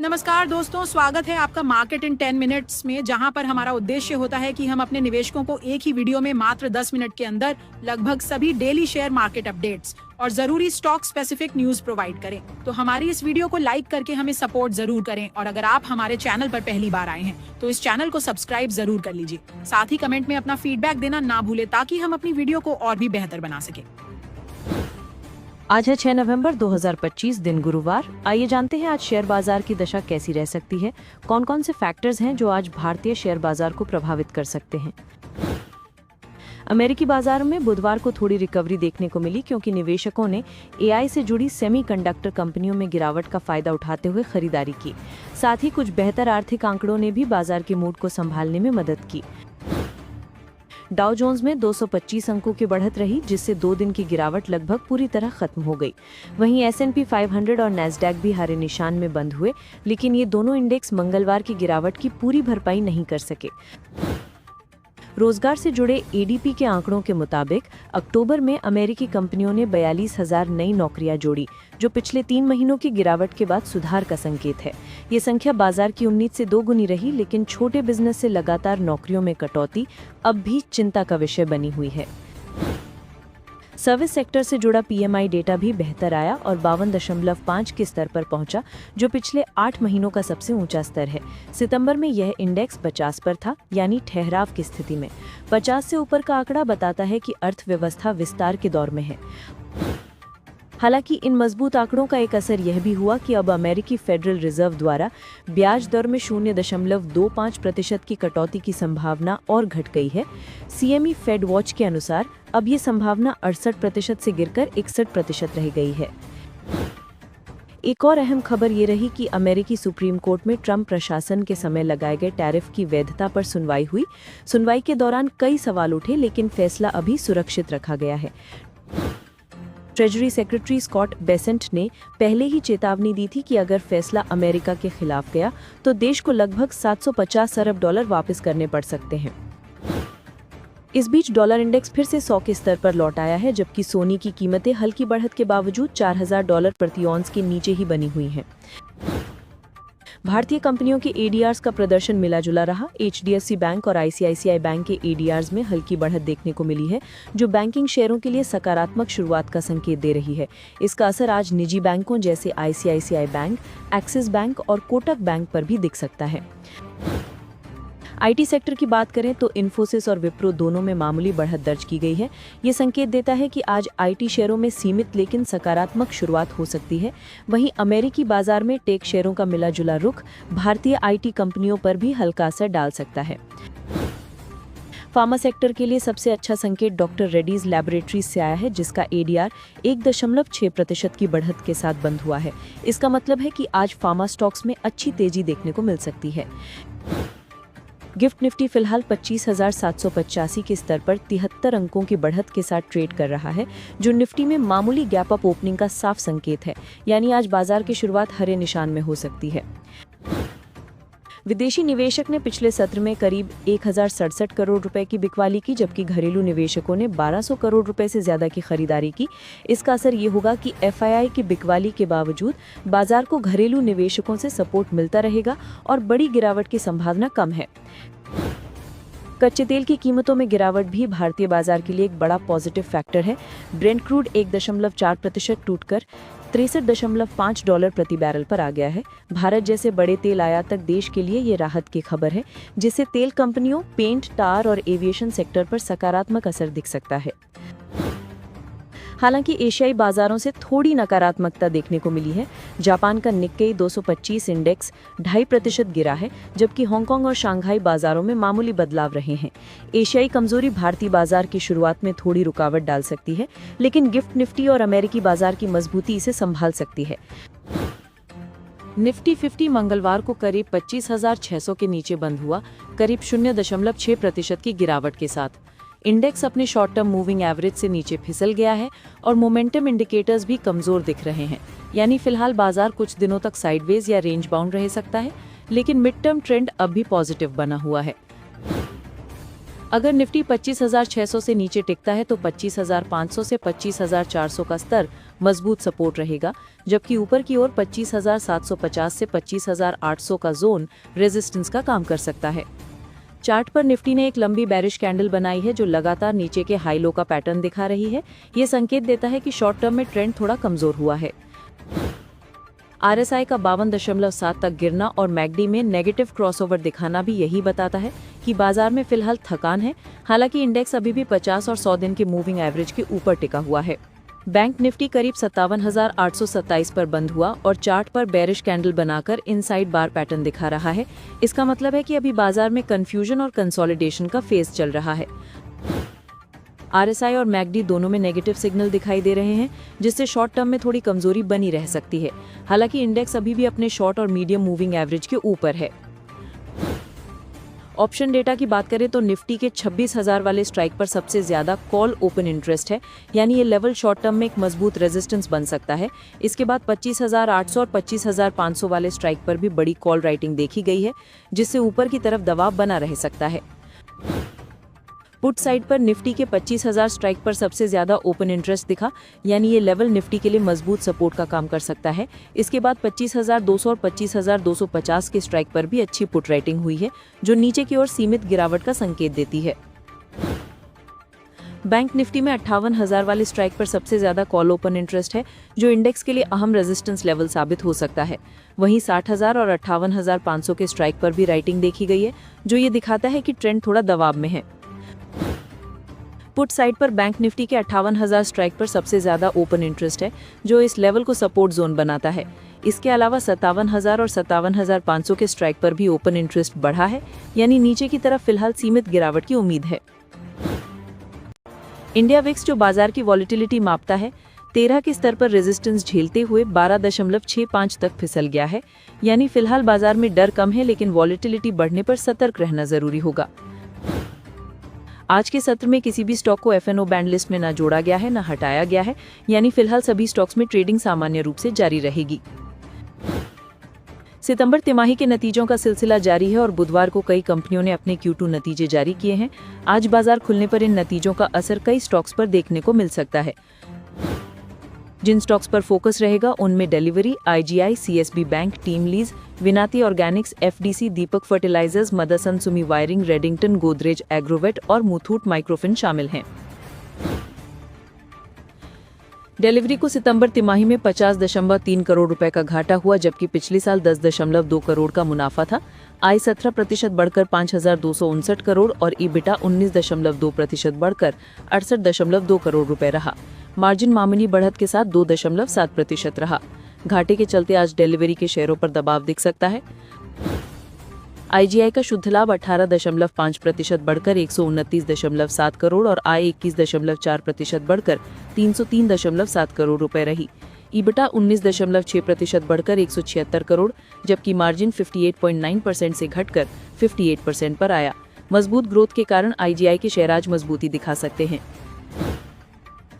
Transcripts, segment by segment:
नमस्कार दोस्तों, स्वागत है आपका मार्केट इन 10 मिनट्स में, जहां पर हमारा उद्देश्य होता है कि हम अपने निवेशकों को एक ही वीडियो में मात्र 10 मिनट के अंदर लगभग सभी डेली शेयर मार्केट अपडेट्स और जरूरी स्टॉक स्पेसिफिक न्यूज प्रोवाइड करें। तो हमारी इस वीडियो को लाइक करके हमें सपोर्ट जरूर करें और अगर आप हमारे चैनल पर पहली बार आए हैं तो इस चैनल को सब्सक्राइब जरूर कर लीजिए। साथ ही कमेंट में अपना फीडबैक देना ना भूले ताकि हम अपनी वीडियो को और भी बेहतर बना सके। आज है 6 नवंबर 2025, दिन गुरुवार। आइए जानते हैं आज शेयर बाजार की दशा कैसी रह सकती है। कौन कौन से फैक्टर्स हैं जो आज भारतीय शेयर बाजार को प्रभावित कर सकते हैं। अमेरिकी बाजार में बुधवार को थोड़ी रिकवरी देखने को मिली क्योंकि निवेशकों ने एआई से जुड़ी सेमीकंडक्टर कंपनियों में गिरावट का फायदा उठाते हुए खरीदारी की। साथ ही कुछ बेहतर आर्थिक आंकड़ों ने भी बाजार के मूड को संभालने में मदद की। डाउ जोन्स में 225 अंकों की बढ़त रही, जिससे 2 दिन की गिरावट लगभग पूरी तरह खत्म हो गई। वहीं S&P 500 और नैस्डैक भी हरे निशान में बंद हुए, लेकिन ये दोनों इंडेक्स मंगलवार की गिरावट की पूरी भरपाई नहीं कर सके। रोजगार से जुड़े एडीपी के आंकड़ों के मुताबिक अक्टूबर में अमेरिकी कंपनियों ने 42,000 नई नौकरियां जोड़ी, जो पिछले 3 महीनों की गिरावट के बाद सुधार का संकेत है। ये संख्या बाजार की उम्मीद से 2 गुनी रही, लेकिन छोटे बिजनेस से लगातार नौकरियों में कटौती अब भी चिंता का विषय बनी हुई है। सर्विस सेक्टर से जुड़ा पीएमआई डेटा भी बेहतर आया और 52.5 के स्तर पर पहुंचा, जो पिछले 8 महीनों का सबसे ऊंचा स्तर है। सितंबर में यह इंडेक्स 50 पर था, यानी ठहराव की स्थिति में। 50 से ऊपर का आंकड़ा बताता है कि अर्थव्यवस्था विस्तार के दौर में है। हालांकि इन मजबूत आंकड़ों का एक असर यह भी हुआ कि अब अमेरिकी फेडरल रिजर्व द्वारा ब्याज दर में 0.25% की कटौती की संभावना और घट गई है। सीएमई फेड वॉच के अनुसार अब ये संभावना 68% से गिरकर 61% रह गई है। एक और अहम खबर ये रही कि अमेरिकी सुप्रीम कोर्ट में ट्रंप प्रशासन के समय लगाए गए टैरिफ की वैधता पर सुनवाई हुई। सुनवाई के दौरान कई सवाल उठे, लेकिन फैसला अभी सुरक्षित रखा गया है। ट्रेजरी सेक्रेटरी स्कॉट बेसेंट ने पहले ही चेतावनी दी थी कि अगर फैसला अमेरिका के खिलाफ गया तो देश को लगभग 750 अरब डॉलर वापस करने पड़ सकते हैं। इस बीच डॉलर इंडेक्स फिर से 100 के स्तर पर लौट आया है, जबकि सोने की कीमतें हल्की बढ़त के बावजूद $4,000 प्रति औंस के नीचे ही बनी हुई हैं। भारतीय कंपनियों के एडीआर्स का प्रदर्शन मिला जुला रहा। एचडीएफसी बैंक और आईसीआईसीआई बैंक के एडीआर्स में हल्की बढ़त देखने को मिली है, जो बैंकिंग शेयरों के लिए सकारात्मक शुरुआत का संकेत दे रही है। इसका असर आज निजी बैंकों जैसे आईसीआईसीआई बैंक, एक्सिस बैंक और कोटक बैंक पर भी दिख सकता है। आईटी सेक्टर की बात करें तो इन्फोसिस और विप्रो दोनों में मामूली बढ़त दर्ज की गई है। ये संकेत देता है कि आज आईटी शेयरों में सीमित लेकिन सकारात्मक शुरुआत हो सकती है। वहीं अमेरिकी बाजार में टेक शेयरों का मिला जुला रुख भारतीय आईटी कंपनियों पर भी हल्का असर डाल सकता है। फार्मा सेक्टर के लिए सबसे अच्छा संकेत डॉक्टर रेड्डीज लैबोरेटरीज से आया है, जिसका एडीआर 1.6% की बढ़त के साथ बंद हुआ है। इसका मतलब है कि आज फार्मा स्टॉक्स में अच्छी तेजी देखने को मिल सकती है। गिफ्ट निफ्टी फिलहाल 25,785 के स्तर पर 73 अंकों की बढ़त के साथ ट्रेड कर रहा है, जो निफ्टी में मामूली गैप अप ओपनिंग का साफ संकेत है, यानी आज बाजार की शुरुआत हरे निशान में हो सकती है। विदेशी निवेशक ने पिछले सत्र में करीब 1,067 करोड़ रुपए की बिकवाली की, जबकि घरेलू निवेशकों ने 1,200 करोड़ रुपए से ज्यादा की खरीदारी की। इसका असर ये होगा कि एफआईआई की बिकवाली के बावजूद बाजार को घरेलू निवेशकों से सपोर्ट मिलता रहेगा और बड़ी गिरावट की संभावना कम है। कच्चे तेल की कीमतों में गिरावट भी भारतीय बाजार के लिए एक बड़ा पॉजिटिव फैक्टर है। ब्रेंट क्रूड 1.4% टूटकर $63.5 प्रति बैरल पर आ गया है। भारत जैसे बड़े तेल आयातक देश के लिए ये राहत की खबर है, जिससे तेल कंपनियों, पेंट, टार और एविएशन सेक्टर पर सकारात्मक असर दिख सकता है। हालांकि एशियाई बाजारों से थोड़ी नकारात्मकता देखने को मिली है। जापान का निक्केई 225 इंडेक्स 2.5% गिरा है, जबकि हांगकांग और शंघाई बाजारों में मामूली बदलाव रहे हैं। एशियाई कमजोरी भारतीय बाजार की शुरुआत में थोड़ी रुकावट डाल सकती है, लेकिन गिफ्ट निफ्टी और अमेरिकी बाजार की मजबूती इसे संभाल सकती है। निफ्टी 50 मंगलवार को करीब 25,600 के नीचे बंद हुआ, करीब 0.6% की गिरावट के साथ। इंडेक्स अपने शॉर्ट टर्म मूविंग एवरेज से नीचे फिसल गया है और मोमेंटम इंडिकेटर्स भी कमजोर दिख रहे हैं, यानी फिलहाल बाजार कुछ दिनों तक साइडवेज या रेंज बाउंड रह सकता है, लेकिन मिड टर्म ट्रेंड अब भी पॉजिटिव बना हुआ है। अगर निफ्टी 25,600 से नीचे टिकता है तो 25,500 से 25,400 का स्तर मजबूत सपोर्ट रहेगा, जबकि ऊपर की ओर 25,750 से 25,800 का जोन रेजिस्टेंस का काम कर सकता है। चार्ट पर निफ्टी ने एक लंबी बेरिश कैंडल बनाई है जो लगातार नीचे के हाई लो का पैटर्न दिखा रही है। ये संकेत देता है कि शॉर्ट टर्म में ट्रेंड थोड़ा कमजोर हुआ है। RSI का 52.7 तक गिरना और मैकडी में नेगेटिव क्रॉसओवर दिखाना भी यही बताता है कि बाजार में फिलहाल थकान है। हालांकि इंडेक्स अभी भी 50 और 100 दिन के मूविंग एवरेज के ऊपर टिका हुआ है। बैंक निफ्टी करीब 57,827 पर बंद हुआ और चार्ट पर बेरिश कैंडल बनाकर इनसाइड बार पैटर्न दिखा रहा है। इसका मतलब है कि अभी बाजार में कंफ्यूजन और कंसोलिडेशन का फेज चल रहा है। RSI और मैकडी दोनों में नेगेटिव सिग्नल दिखाई दे रहे हैं, जिससे शॉर्ट टर्म में थोड़ी कमजोरी बनी रह सकती है। हालांकि इंडेक्स अभी भी अपने शॉर्ट और मीडियम मूविंग एवरेज के ऊपर है। ऑप्शन डेटा की बात करें तो निफ्टी के 26,000 वाले स्ट्राइक पर सबसे ज्यादा कॉल ओपन इंटरेस्ट है, यानी ये लेवल शॉर्ट टर्म में एक मजबूत रेजिस्टेंस बन सकता है। इसके बाद 25,800 और 25,500 वाले स्ट्राइक पर भी बड़ी कॉल राइटिंग देखी गई है, जिससे ऊपर की तरफ दबाव बना रह सकता है। पुट साइड पर निफ्टी के 25,000 स्ट्राइक पर सबसे ज्यादा ओपन इंटरेस्ट दिखा, यानी ये लेवल निफ्टी के लिए मजबूत सपोर्ट का काम कर सकता है। इसके बाद 25,200 और 25,250 के स्ट्राइक पर भी अच्छी पुट राइटिंग हुई है, जो नीचे की ओर सीमित गिरावट का संकेत देती है। बैंक निफ्टी में 58,000 वाले स्ट्राइक पर सबसे ज्यादा कॉल ओपन इंटरेस्ट है, जो इंडेक्स के लिए अहम रेजिस्टेंस लेवल साबित हो सकता है। वहीं 60,000 और 58,500 के स्ट्राइक पर भी राइटिंग देखी गई है, जो ये दिखाता है कि ट्रेंड थोड़ा दबाव में है। पुट साइड पर बैंक निफ्टी के 58,000 स्ट्राइक पर सबसे ज्यादा ओपन इंटरेस्ट है, जो इस लेवल को सपोर्ट जोन बनाता है। इसके अलावा 57,000 और 57,500 के स्ट्राइक पर भी ओपन इंटरेस्ट बढ़ा है, यानी नीचे की तरफ फिलहाल सीमित गिरावट की उम्मीद है। इंडिया विक्स जो बाजार की वॉलेटिलिटी मापता है, 13 के स्तर पर रेजिस्टेंस झेलते हुए 12.65 तक फिसल गया है, यानी फिलहाल बाजार में डर कम है, लेकिन वॉलेटिलिटी बढ़ने पर सतर्क रहना जरूरी होगा। आज के सत्र में किसी भी स्टॉक को FNO बैंड लिस्ट में न जोड़ा गया है, न हटाया गया है, यानी फिलहाल सभी स्टॉक्स में ट्रेडिंग सामान्य रूप से जारी रहेगी। सितंबर तिमाही के नतीजों का सिलसिला जारी है और बुधवार को कई कंपनियों ने अपने Q2 नतीजे जारी किए हैं। आज बाजार खुलने पर इन नतीजों का असर कई स्टॉक्स पर देखने को मिल सकता है। जिन स्टॉक्स पर फोकस रहेगा उनमें Delhivery, IGI, CSB bank, TeamLease, Vinati organics, FDC, Deepak fertilisers, Motherson Sumi wiring, Redington, Godrej Agrovet और मुथूट माइक्रोफिन शामिल हैं। डिलीवरी को सितंबर तिमाही में 50.3 करोड़ रुपए का घाटा हुआ, जबकि पिछले साल 10.2 करोड़ का मुनाफा था। आय 17% बढ़कर 5,259 करोड़ और EBITDA 19.2% बढ़कर 68.2 करोड़ रुपए रहा। मार्जिन मामूली बढ़त के साथ 2.7% रहा। घाटे के चलते आज डिलीवरी के शेयरों पर दबाव दिख सकता है। IGI का शुद्ध लाभ 18.5% बढ़कर 129.7 करोड़ और आय 21.4% बढ़कर 303.7 करोड़ रुपए रही। EBITDA 19.6% बढ़कर 176 करोड़, जबकि मार्जिन 58.9% से घटकर 58% पर आया। मजबूत ग्रोथ के कारण IGI के शेयर आज मजबूती दिखा सकते हैं।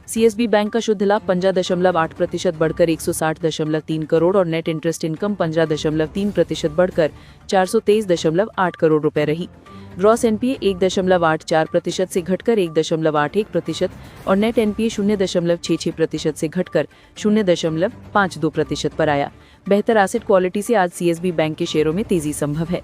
CSB बैंक का शुद्ध लाभ 15.8% बढ़कर 160.3 करोड़ और नेट इंटरेस्ट इनकम 15.3% बढ़कर 423.8 करोड़ रुपए रही। ग्रॉस NPA 1.84% से घटकर 1.81% और नेट NPA 0.66% से घटकर 0.52% पर आया। बेहतर एसेट क्वालिटी से आज CSB बैंक के शेयरों में तेजी संभव है।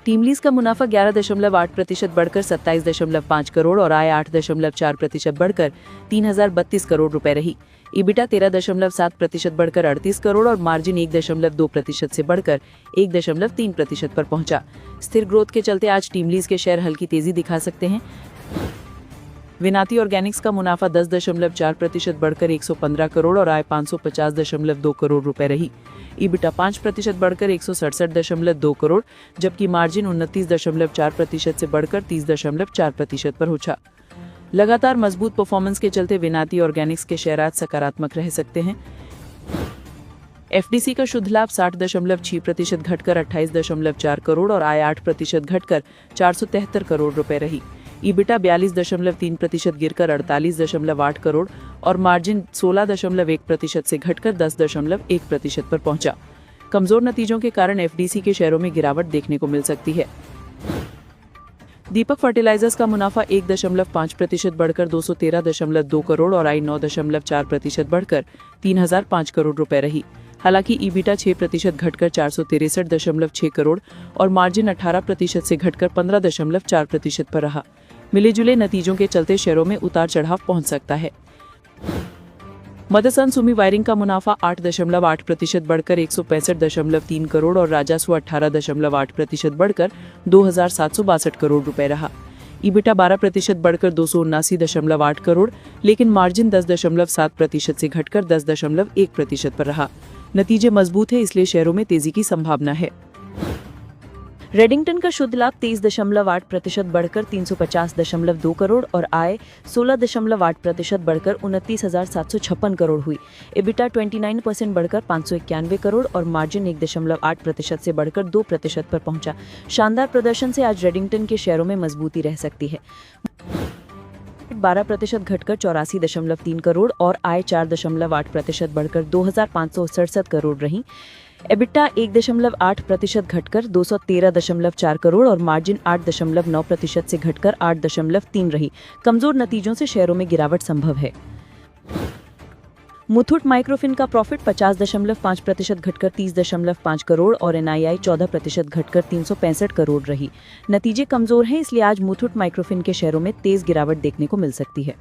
टीम लीज का मुनाफा 11.8% बढ़कर 27.5 करोड़ और आय 8.4% बढ़कर 3,032 करोड़ रुपए रही। EBITDA 13.7% बढ़कर 38 करोड़ और मार्जिन 1.2% से बढ़कर 1.3% पर पहुंचा। स्थिर ग्रोथ के चलते आज टीम लीज के शेयर हल्की तेजी दिखा सकते हैं। विनाती ऑर्गेनिक्स का मुनाफा 10.4% बढ़कर 115 करोड़ और आय 550.2 करोड़ रुपए रही। EBITDA 5% बढ़कर 167.2 करोड़, जबकि मार्जिन 29.4% से बढ़कर 30.4% पर पहुंचा। लगातार मजबूत परफॉर्मेंस के चलते विनाती ऑर्गेनिक्स के शेयर आज सकारात्मक रह सकते हैं। FDC का शुद्ध लाभ 60.6% घटकर 28.4 करोड़ और आय 8% घटकर 473 करोड़ रुपए रही। EBITDA 42.3% गिरकर 48.8 करोड़ और मार्जिन 16.1% से घटकर 10.1% पर पहुंचा। कमजोर नतीजों के कारण FDC के शेयरों में गिरावट देखने को मिल सकती है। दीपक फर्टिलाइजर्स का मुनाफा 1.5% बढ़कर 213.2 करोड़ और आय 9.4% बढ़कर 3005 करोड़ रुपए रही। हालांकि ईबिटा 6% घटकर 463.6 करोड़ और मार्जिन 18% से घटकर 15.4% पर रहा। मिले जुले नतीजों के चलते शेयरों में उतार चढ़ाव पहुंच सकता है। मदरसन सुमी वायरिंग का मुनाफा 8.8% बढ़कर 165.3 करोड़ और राजस्व 18.8% बढ़कर 2,762 करोड़ रुपए रहा। ईबिटा 12% बढ़कर 279.8 करोड़, लेकिन मार्जिन 10.7% से घटकर 10.1% पर रहा। नतीजे मजबूत है, इसलिए शेयरों में तेजी की संभावना है। रेडिंगटन का शुद्ध लाभ 23.8% बढ़कर 350.2 करोड़ और आय 16.8% बढ़कर 29,756 करोड़ हुई। एबिटा 29% बढ़कर 591 करोड़ और मार्जिन 1.8% से बढ़कर 2% पर पहुंचा। शानदार प्रदर्शन से आज रेडिंगटन के शेयरों में मजबूती रह सकती है। 12% घटकर 84.3 करोड़ और आय 4.8% बढ़कर 2,567 करोड़ रही। एबिटा 1.8% घटकर 213.4 करोड़ और मार्जिन 8.9% से घटकर 8.3 रही। कमजोर नतीजों से शेयरों में गिरावट संभव है। मुथूट माइक्रोफिन का प्रॉफिट 50.5% घटकर 30.5 करोड़ और एनआईआई 14% घटकर 365 करोड़ रही। नतीजे कमजोर हैं, इसलिए आज मुथूट माइक्रोफिन के शेयरों में तेज गिरावट देखने को मिल सकती है।